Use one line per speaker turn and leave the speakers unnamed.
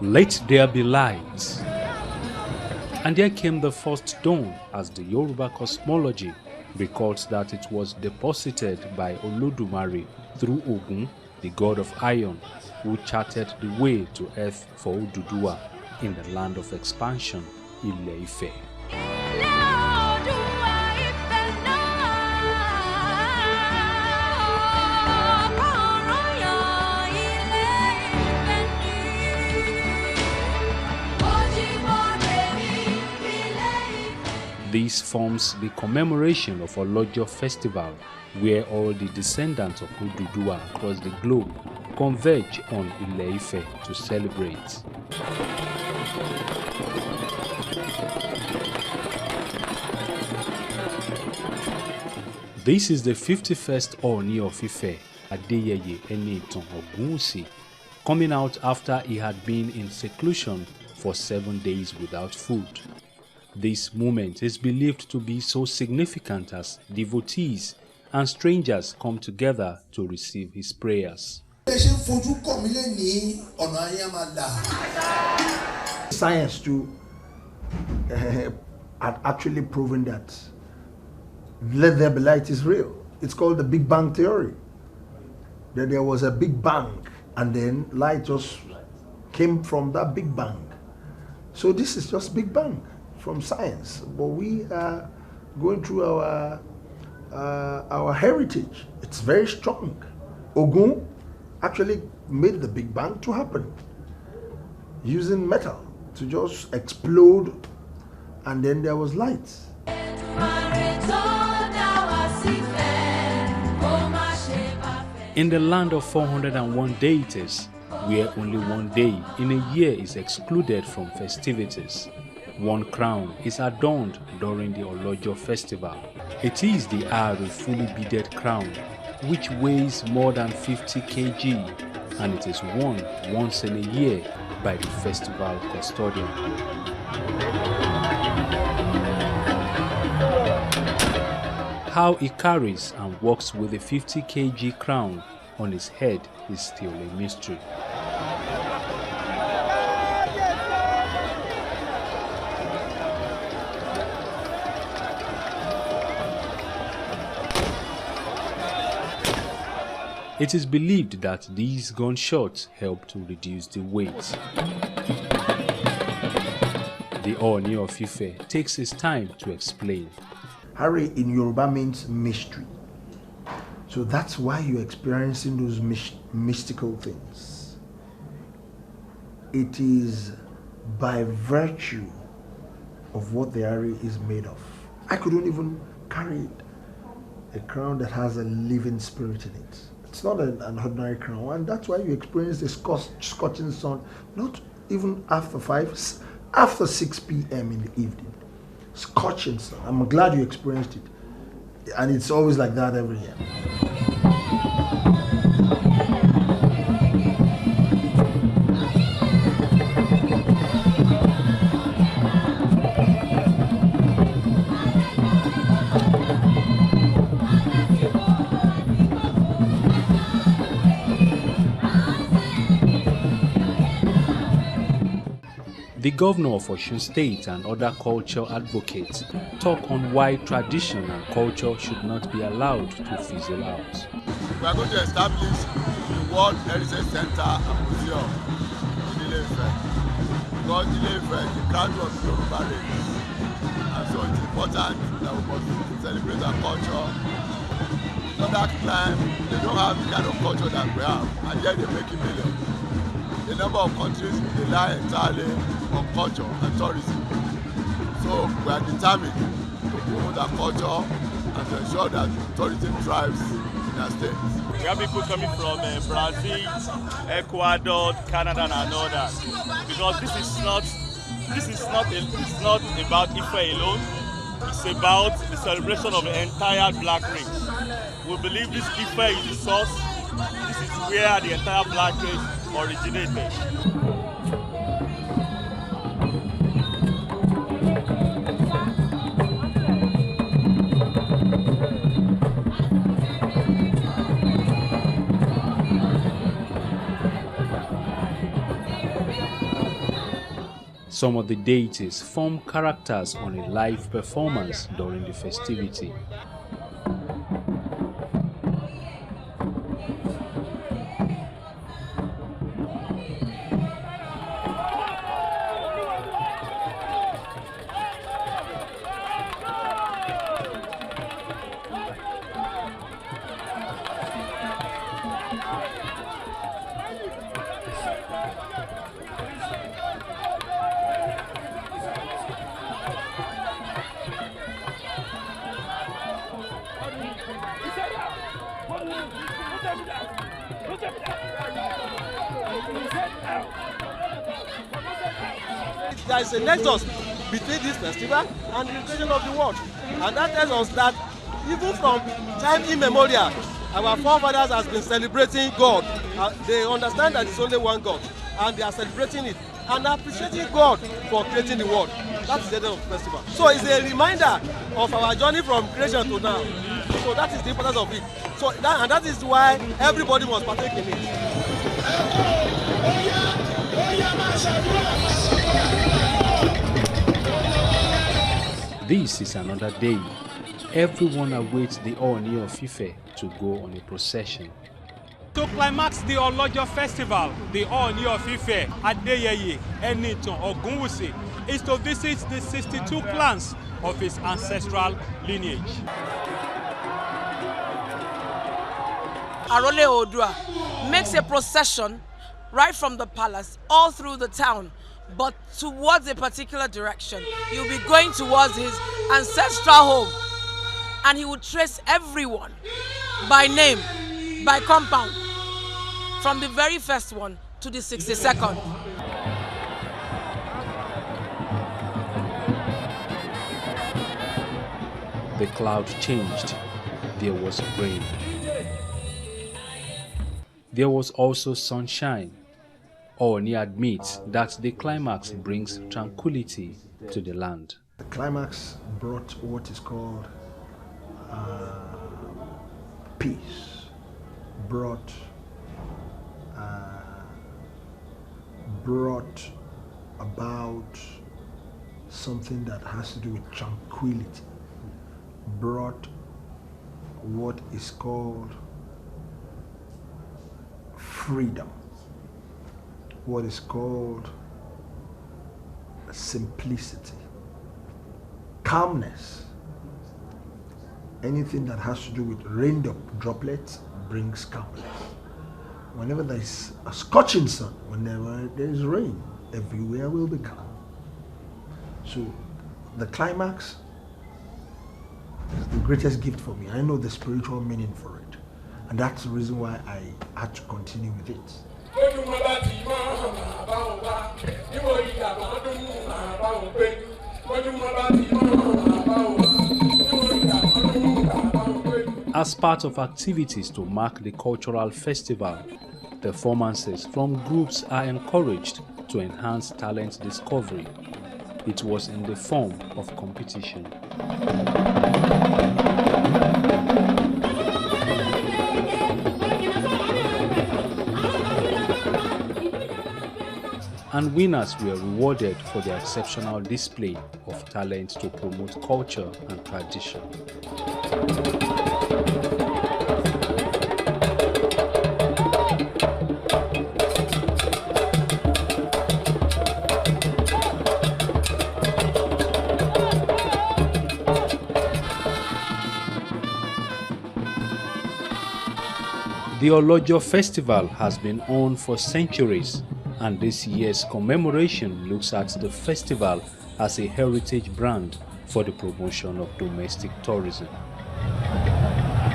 Let there be light. And there came the first dawn, as the Yoruba cosmology records that it was deposited by Olodumare through Ogun, the god of iron, who charted the way to earth for Oduduwa in the land of expansion, Ile Ife. This forms the commemoration of Olojo festival, where all the descendants of Oduduwa across the globe converge on Ile Ife to celebrate. This is the 51st Ooni of Ife, Adeyeye Enitan Ogunwusi, coming out after he had been in seclusion for 7 days without food. This moment is believed to be so significant as devotees and strangers come together to receive his prayers.
Science too had actually proven that let there be light is real. It's called the Big Bang theory. That there was a Big Bang and then light just came from that Big Bang. So this is just Big Bang from science, but we are going through our heritage. It's very strong. Ogun actually made the Big Bang to happen using metal to just explode, and then there was light.
In the land of 401 deities, where only one day in a year is excluded from festivities, one crown is adorned during the Olojo festival. It is the Ari fully beaded crown, which weighs more than 50 kg, and it is worn once in a year by the festival custodian. How he carries and walks with the 50 kg crown on his head is still a mystery. It is believed that these gunshots help to reduce the weight. The Ooni of Ife takes his time to explain.
Hari in Yoruba means mystery. So that's why you're experiencing those mystical things. It is by virtue of what the Hari is made of. I couldn't even carry a crown that has a living spirit in it. It's not an ordinary crown, and that's why you experience the scorching sun, not even after 6 p.m. in the evening. Scorching sun. I'm glad you experienced it. And it's always like that every year.
The governor of Osun State and other culture advocates talk on why tradition and culture should not be allowed to fizzle out.
We are going to establish the World Heritage Center and Museum in Ile Ife. Because Ile Ife is the cradle of the Yoruba race. And so it's important that we must celebrate our culture. Other clime, they don't have the kind of culture that we have, and yet they're making millions. A number of countries rely entirely on culture and tourism. So we are determined to promote our culture and to ensure that tourism thrives in our state.
We have people coming from Brazil, Ecuador, Canada, and others. Because this is not about Ife alone. It's about the celebration of the entire Black race. We believe this Ife is the source. This is where the entire Black race originated.
Some of the deities form characters on a live performance during the festivity.
There is a nexus between this festival and the creation of the world, and that tells us that even from time immemorial, our forefathers has been celebrating God. They understand that it's only one God, and they are celebrating it and appreciating God for creating the world. That is the end of the festival. So it's a reminder of our journey from creation to now. So that is the importance of it. So that is why everybody must partake in it.
This is another day. Everyone awaits the Ooni of Ife to go on a procession.
To climax the Olojo festival, the Ooni of Ife, Adeyeye, Enitan, Ogunwusi, is to visit the 62 clans of his ancestral lineage.
Arole Odua makes a procession right from the palace all through the town, but towards a particular direction. He will be going towards his ancestral home, and he will trace everyone by name, by compound, from the very first one to the 62nd.
The cloud changed. There was rain. There was also sunshine. Ooni admits that the climax brings tranquility to the land.
The climax brought what is called peace, brought about something that has to do with tranquility, brought what is called freedom, what is called simplicity, calmness. Anything that has to do with raindrop droplets brings calmness. Whenever there is a scorching sun, whenever there is rain, everywhere will be calm. So the climax is the greatest gift for me. I know the spiritual meaning for it, and that's the reason why I had to continue with it.
As part of activities to mark the cultural festival, performances from groups are encouraged to enhance talent discovery. It was in the form of competition. And winners were rewarded for their exceptional display of talent to promote culture and tradition. The Olojo festival has been on for centuries, and this year's commemoration looks at the festival as a heritage brand for the promotion of domestic tourism.